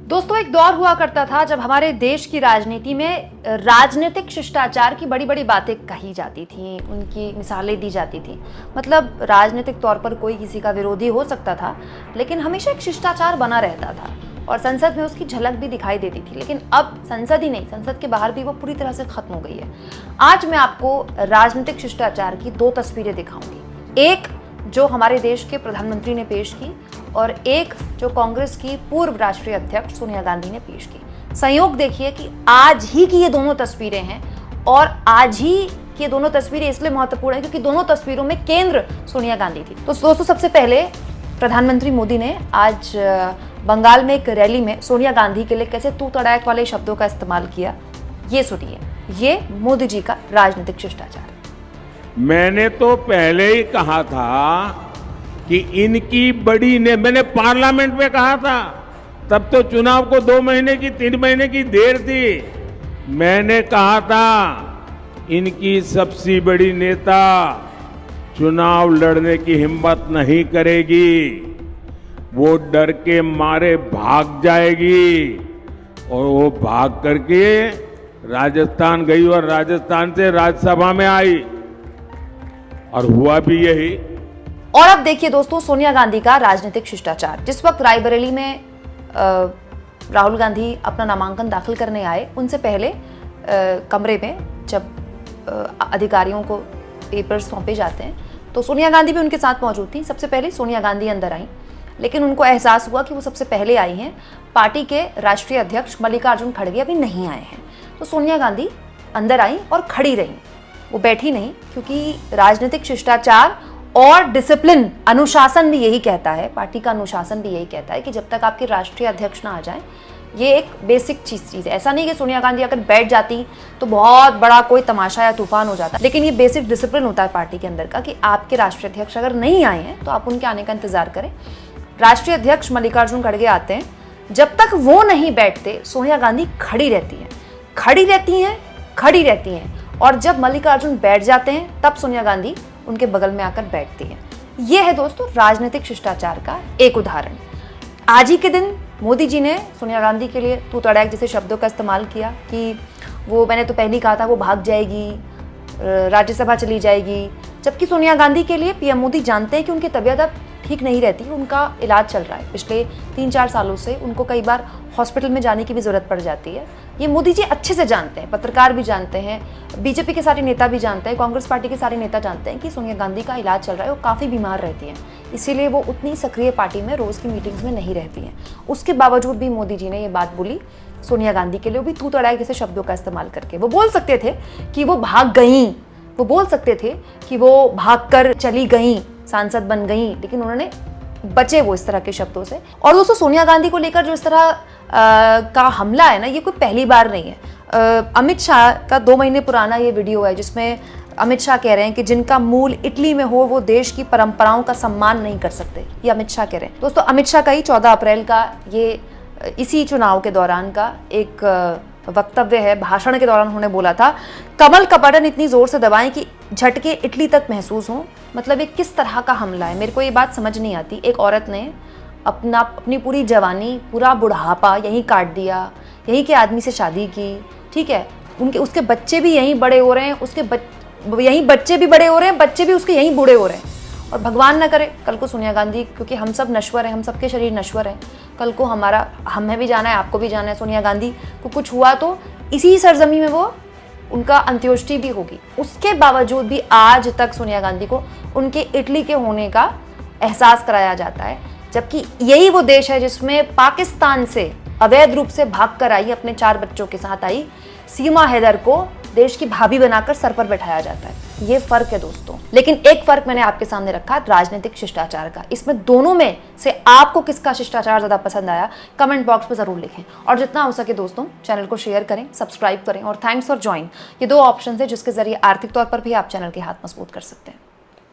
दोस्तों, एक दौर हुआ करता था जब हमारे देश की राजनीति में राजनीतिक शिष्टाचार की बड़ी बड़ी बातें कही जाती थी, उनकी मिसालें दी जाती थी। मतलब राजनीतिक तौर पर कोई किसी का विरोधी हो सकता था, लेकिन हमेशा एक शिष्टाचार बना रहता था और संसद में उसकी झलक भी दिखाई देती थी। लेकिन अब संसद ही नहीं, संसद के बाहर भी वो पूरी तरह से खत्म हो गई है। आज मैं आपको राजनीतिक शिष्टाचार की दो तस्वीरें दिखाऊंगी, एक जो हमारे देश के प्रधानमंत्री ने पेश की और एक जो कांग्रेस की पूर्व राष्ट्रीय अध्यक्ष सोनिया गांधी ने पेश की। संयोग देखिए कि आज ही की ये दोनों तस्वीरें हैं और आज ही की ये दोनों तस्वीरें इसलिए महत्वपूर्ण है क्योंकि दोनों तस्वीरों में केंद्र सोनिया गांधी थी। तो दोस्तों, सबसे पहले प्रधानमंत्री मोदी ने आज बंगाल में एक रैली में सोनिया गांधी के लिए कैसे तू तड़ाक वाले शब्दों का इस्तेमाल किया, ये सुनिए। ये मोदी जी का राजनीतिक शिष्टाचार। मैंने तो पहले ही कहा था कि इनकी बड़ी ने, मैंने पार्लियामेंट में कहा था, तब तो चुनाव को 2 महीने की 3 महीने की देर थी। मैंने कहा था इनकी सबसे बड़ी नेता चुनाव लड़ने की हिम्मत नहीं करेगी, वो डर के मारे भाग जाएगी। और वो भाग करके राजस्थान गई और राजस्थान से राज्यसभा में आई और हुआ भी यही। और अब देखिए दोस्तों, सोनिया गांधी का राजनीतिक शिष्टाचार। जिस वक्त रायबरेली में राहुल गांधी अपना नामांकन दाखिल करने आए, उनसे पहले कमरे में जब अधिकारियों को पेपर सौंपे जाते हैं तो सोनिया गांधी भी उनके साथ मौजूद थी। सबसे पहले सोनिया गांधी अंदर आई, लेकिन उनको एहसास हुआ कि वो सबसे पहले आई हैं, पार्टी के राष्ट्रीय अध्यक्ष मल्लिकार्जुन खड़गे अभी नहीं आए हैं। तो सोनिया गांधी अंदर आई और खड़ी रही, वो बैठी नहीं, क्योंकि राजनीतिक शिष्टाचार और डिसिप्लिन, अनुशासन भी यही कहता है, पार्टी का अनुशासन भी यही कहता है कि जब तक आपके राष्ट्रीय अध्यक्ष ना आ जाए, ये एक बेसिक चीज है। ऐसा नहीं कि सोनिया गांधी अगर बैठ जाती तो बहुत बड़ा कोई तमाशा या तूफान हो जाता, लेकिन ये बेसिक डिसिप्लिन होता है पार्टी के अंदर का कि आपके राष्ट्रीय अध्यक्ष अगर नहीं आए हैं तो आप उनके आने का इंतजार करें। राष्ट्रीय अध्यक्ष मल्लिकार्जुन खड़गे आते हैं, जब तक वो नहीं बैठते सोनिया गांधी खड़ी रहती हैं, खड़ी रहती हैं, खड़ी रहती हैं, और जब मल्लिकार्जुन बैठ जाते हैं तब सोनिया गांधी उनके बगल में आकर बैठती हैं। यह है दोस्तों राजनीतिक शिष्टाचार का एक उदाहरण। आज ही के दिन मोदी जी ने सोनिया गांधी के लिए तू तड़ाक जैसे शब्दों का इस्तेमाल किया कि वो, मैंने तो पहले ही कहा था, वो भाग जाएगी, राज्यसभा चली जाएगी। जबकि सोनिया गांधी के लिए पीएम मोदी जानते हैं कि उनकी तबीयत अब ठीक नहीं रहती, उनका इलाज चल रहा है। पिछले 3-4 सालों से उनको कई बार हॉस्पिटल में जाने की भी जरूरत पड़ जाती है। ये मोदी जी अच्छे से जानते हैं, पत्रकार भी जानते हैं, बीजेपी के सारे नेता भी जानते हैं, कांग्रेस पार्टी के सारे नेता जानते हैं कि सोनिया गांधी का इलाज चल रहा है, वो काफ़ी बीमार रहती हैं, इसीलिए वो उतनी सक्रिय पार्टी में रोज़ की मीटिंग्स में नहीं रहती हैं। उसके बावजूद भी मोदी जी ने ये बात बोली सोनिया गांधी के लिए, वो भी तू तड़ाक जैसे शब्दों का इस्तेमाल करके। वो बोल सकते थे कि वो भाग गई, वो बोल सकते थे कि वो भाग कर चली गई, सांसद बन गई, लेकिन उन्होंने बचे वो इस तरह के शब्दों से। और दोस्तों, सोनिया गांधी को लेकर जो इस तरह का हमला है ना, ये कोई पहली बार नहीं है। अमित शाह का 2 महीने पुराना ये वीडियो है जिसमें अमित शाह कह रहे हैं कि जिनका मूल इटली में हो वो देश की परंपराओं का सम्मान नहीं कर सकते, ये अमित शाह कह रहे हैं। दोस्तों, अमित शाह का ही 14 अप्रैल का ये इसी चुनाव के दौरान का एक वक्तव्य है, भाषण के दौरान उन्होंने बोला था, कमल का बटन इतनी जोर से दबाएं कि झटके इटली तक महसूस हो। मतलब ये किस तरह का हमला है, मेरे को ये बात समझ नहीं आती। एक औरत ने अपनी पूरी जवानी, पूरा बुढ़ापा यहीं काट दिया, यहीं के आदमी से शादी की, ठीक है, उसके बच्चे भी यहीं बड़े हो रहे हैं, यहीं बच्चे भी बड़े हो रहे हैं, बच्चे भी उसके यहीं बूढ़े हो रहे हैं। और भगवान न करे कल को सोनिया गांधी, क्योंकि हम सब नश्वर हैं, हम सबके शरीर नश्वर हैं, कल को हमें भी जाना है, आपको भी जाना है, सोनिया गांधी को कुछ हुआ तो इसी सरजमी में वो उनका अंत्योष्टि भी होगी। उसके बावजूद भी आज तक सोनिया गांधी को उनके इटली के होने का एहसास कराया जाता है, जबकि यही वो देश है जिसमें पाकिस्तान से अवैध रूप से भागकर आई, अपने 4 बच्चों के साथ आई सीमा हैदर को देश की भाभी बनाकर सर पर बैठाया जाता है। ये फर्क है दोस्तों। लेकिन एक फर्क मैंने आपके सामने रखा, राजनीतिक शिष्टाचार का। इसमें दोनों में से आपको किसका शिष्टाचार ज्यादा पसंद आया, कमेंट बॉक्स में जरूर लिखें। और जितना हो सके दोस्तों, चैनल को शेयर करें, सब्सक्राइब करें और थैंक्स फॉर ज्वाइन, ये 2 ऑप्शन है जिसके जरिए आर्थिक तौर पर भी आप चैनल के हाथ मजबूत कर सकते हैं।